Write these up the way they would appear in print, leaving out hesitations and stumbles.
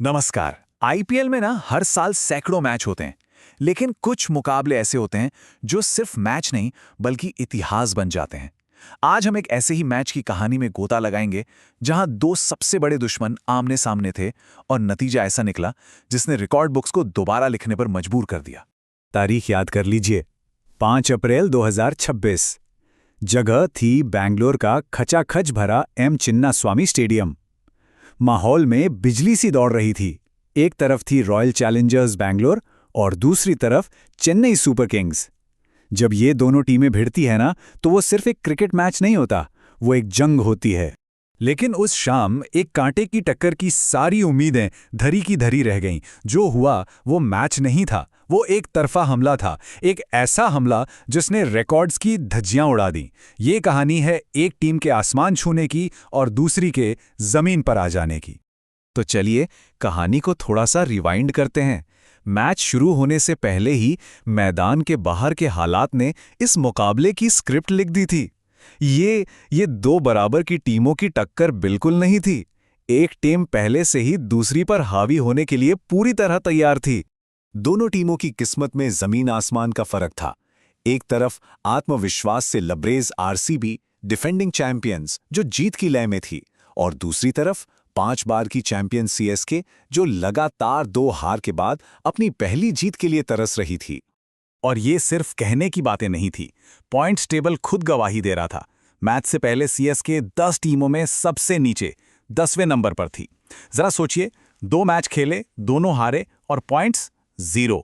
नमस्कार। आईपीएल में ना हर साल सैकड़ों मैच होते हैं, लेकिन कुछ मुकाबले ऐसे होते हैं जो सिर्फ मैच नहीं बल्कि इतिहास बन जाते हैं। आज हम एक ऐसे ही मैच की कहानी में गोता लगाएंगे जहां दो सबसे बड़े दुश्मन आमने सामने थे और नतीजा ऐसा निकला जिसने रिकॉर्ड बुक्स को दोबारा लिखने पर मजबूर कर दिया। तारीख याद कर लीजिए, 5 अप्रैल 2026। जगह थी बेंगलोर का खचाखच भरा एम चिन्नास्वामी स्टेडियम। माहौल में बिजली सी दौड़ रही थी। एक तरफ थी रॉयल चैलेंजर्स बेंगलोर और दूसरी तरफ चेन्नई सुपर किंग्स। जब ये दोनों टीमें भिड़ती है ना, तो वो सिर्फ एक क्रिकेट मैच नहीं होता, वो एक जंग होती है। लेकिन उस शाम एक कांटे की टक्कर की सारी उम्मीदें धरी की धरी रह गईं। जो हुआ वो मैच नहीं था, वो एक तरफा हमला था। एक ऐसा हमला जिसने रिकॉर्ड्स की धज्जियां उड़ा दी। ये कहानी है एक टीम के आसमान छूने की और दूसरी के जमीन पर आ जाने की। तो चलिए कहानी को थोड़ा सा रिवाइंड करते हैं। मैच शुरू होने से पहले ही मैदान के बाहर के हालात ने इस मुकाबले की स्क्रिप्ट लिख दी थी। ये दो बराबर की टीमों की टक्कर बिल्कुल नहीं थी। एक टीम पहले से ही दूसरी पर हावी होने के लिए पूरी तरह तैयार थी। दोनों टीमों की किस्मत में जमीन आसमान का फर्क था। एक तरफ आत्मविश्वास से लबरेज आरसीबी, डिफेंडिंग चैंपियंस, जो जीत की लय में थी, और दूसरी तरफ 5 बार की चैंपियन सीएसके, जो लगातार 2 हार के बाद अपनी पहली जीत के लिए तरस रही थी। और ये सिर्फ कहने की बातें नहीं थी, पॉइंट्स टेबल खुद गवाही दे रहा था। मैच से पहले सीएसके 10 टीमों में सबसे नीचे 10वें नंबर पर थी। जरा सोचिए, 2 मैच खेले, दोनों हारे और पॉइंट्स 0।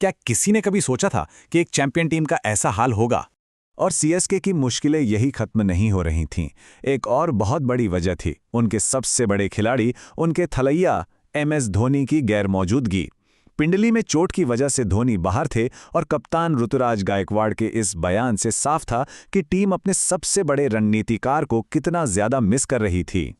क्या किसी ने कभी सोचा था कि एक चैंपियन टीम का ऐसा हाल होगा? और सीएसके की मुश्किलें यही खत्म नहीं हो रही थीं। एक और बहुत बड़ी वजह थी उनके सबसे बड़े खिलाड़ी, उनके थलैया एमएस धोनी की गैरमौजूदगी। पिंडली में चोट की वजह से धोनी बाहर थे और कप्तान ऋतुराज गायकवाड़ के इस बयान से साफ था कि टीम अपने सबसे बड़े रणनीतिकार को कितना ज्यादा मिस कर रही थी।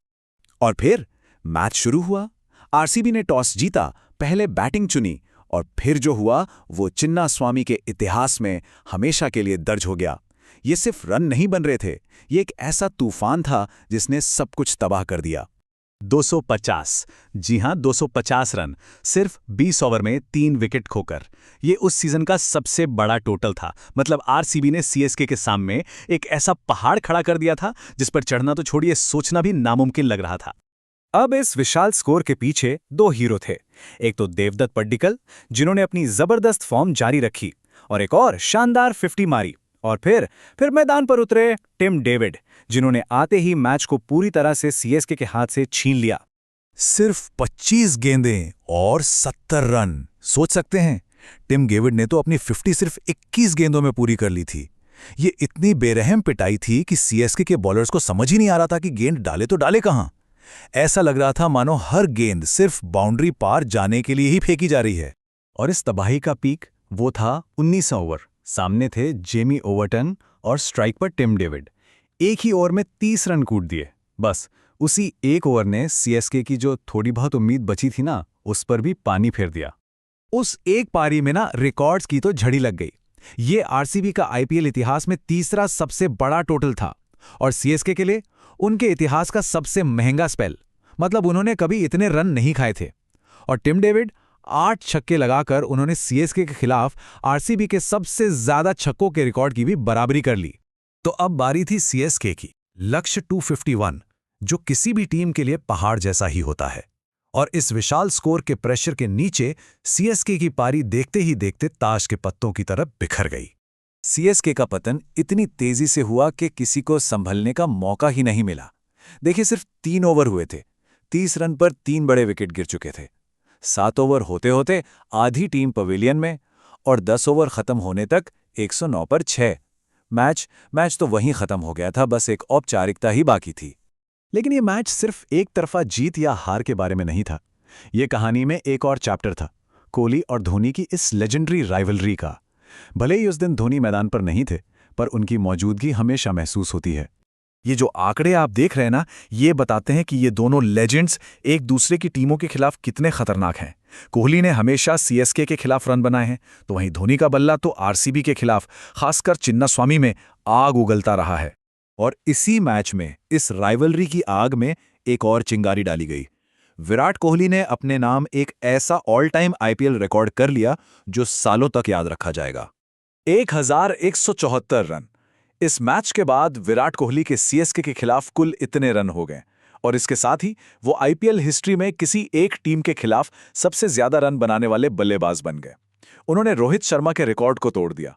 और फिर मैच शुरू हुआ। आरसीबी ने टॉस जीता, पहले बैटिंग चुनी, और फिर जो हुआ वो चिन्नास्वामी के इतिहास में हमेशा के लिए दर्ज हो गया। ये सिर्फ रन नहीं बन रहे थे, ये एक ऐसा तूफान था जिसने सब कुछ तबाह कर दिया। 250, जी हां, 250 रन सिर्फ 20 ओवर में 3 विकेट खोकर। ये उस सीजन का सबसे बड़ा टोटल था। मतलब आरसीबी ने सीएसके के सामने एक ऐसा पहाड़ खड़ा कर दिया था जिस पर चढ़ना तो छोड़िए, सोचना भी नामुमकिन लग रहा था। अब इस विशाल स्कोर के पीछे 2 हीरो थे। एक तो देवदत्त पड्डीकल, जिन्होंने अपनी जबरदस्त फॉर्म जारी रखी, और एक और शानदार 50 मारी। और फिर मैदान पर उतरे टिम डेविड, जिन्होंने आते ही मैच को पूरी तरह से सीएसके के हाथ से छीन लिया। सिर्फ 25 गेंदें और 70 रन। सोच सकते हैं, टिम डेविड ने तो अपनी 50 सिर्फ 21 गेंदों में पूरी कर ली थी। ये इतनी बेरहम पिटाई थी कि सीएसके के बॉलर्स को समझ ही नहीं आ रहा था कि गेंद डाले तो डाले कहां। ऐसा लग रहा था मानो हर गेंद सिर्फ बाउंड्री पार जाने के लिए ही फेंकी जा रही है। और इस तबाही का पीक वो था 19 ओवर। सामने थे जेमी ओवरटन और स्ट्राइक पर टिम डेविड। एक ही ओवर में 30 रन कूट दिए। बस उसी एक ओवर ने सीएसके की जो थोड़ी बहुत उम्मीद बची थी ना, उस पर भी पानी फेर दिया। उस एक पारी में ना रिकॉर्ड्स की तो झड़ी लग गई। ये आरसीबी का आईपीएल इतिहास में तीसरा सबसे बड़ा टोटल था, और सीएसके के लिए उनके इतिहास का सबसे महंगा स्पेल। मतलब उन्होंने कभी इतने रन नहीं खाए थे। और टिम डेविड 8 छक्के लगाकर उन्होंने सीएसके के खिलाफ आरसीबी के सबसे ज्यादा छक्कों के रिकॉर्ड की भी बराबरी कर ली। तो अब बारी थी सीएसके की। लक्ष्य 251, जो किसी भी टीम के लिए पहाड़ जैसा ही होता है। और इस विशाल स्कोर के प्रेशर के नीचे सीएसके की पारी देखते ही देखते ताश के पत्तों की तरफ बिखर गई। सीएसके का पतन इतनी तेजी से हुआ कि किसी को संभलने का मौका ही नहीं मिला। देखिए, सिर्फ 3 ओवर हुए थे, 30 रन पर 3 बड़े विकेट गिर चुके थे। 7 ओवर होते होते आधी टीम पवेलियन में, और 10 ओवर खत्म होने तक 109 पर 6। मैच तो वहीं खत्म हो गया था, बस एक औपचारिकता ही बाकी थी। लेकिन ये मैच सिर्फ एक तरफा जीत या हार के बारे में नहीं था। ये कहानी में एक और चैप्टर था, कोहली और धोनी की इस लेजेंडरी राइवलरी का। भले ही उस दिन धोनी मैदान पर नहीं थे, पर उनकी मौजूदगी हमेशा महसूस होती है। ये जो आंकड़े आप देख रहे हैं ना, ये बताते हैं कि ये दोनों लेजेंड्स एक दूसरे की टीमों के खिलाफ कितने खतरनाक हैं। कोहली ने हमेशा सीएसके के खिलाफ रन बनाए हैं, तो वहीं धोनी का बल्ला तो आरसीबी के खिलाफ, खासकर चिन्नास्वामी में आग उगलता रहा है। और इसी मैच में, इस राइवलरी की आग में एक और चिंगारी डाली गई। विराट कोहली ने अपने नाम एक ऐसा ऑल टाइम आईपीएल रिकॉर्ड कर लिया जो सालों तक याद रखा जाएगा। 1174 रन। इस मैच के बाद विराट कोहली के सीएसके के खिलाफ कुल इतने रन हो गए और इसके साथ ही वो आईपीएल हिस्ट्री में किसी एक टीम के खिलाफ सबसे ज्यादा रन बनाने वाले बल्लेबाज बन गए। उन्होंने रोहित शर्मा के रिकॉर्ड को तोड़ दिया।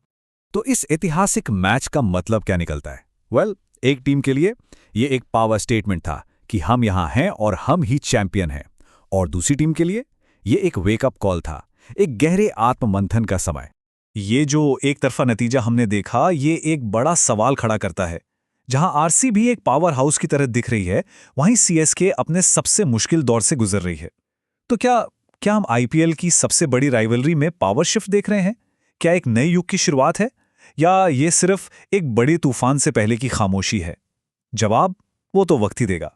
तो इस ऐतिहासिक मैच का मतलब क्या निकलता है? वेल, एक टीम के लिए ये एक पावर स्टेटमेंट था कि हम यहां हैं और हम ही चैंपियन हैं, और दूसरी टीम के लिए ये एक वेकअप कॉल था, एक गहरे आत्ममंथन का समय। ये जो एक तरफा नतीजा हमने देखा, ये एक बड़ा सवाल खड़ा करता है। जहां आरसीबी एक पावर हाउस की तरह दिख रही है, वहीं सीएसके अपने सबसे मुश्किल दौर से गुजर रही है। तो क्या हम आईपीएल की सबसे बड़ी राइवलरी में पावर शिफ्ट देख रहे हैं? क्या एक नए युग की शुरुआत है, या ये सिर्फ एक बड़े तूफान से पहले की खामोशी है? जवाब वो तो वक्त ही देगा।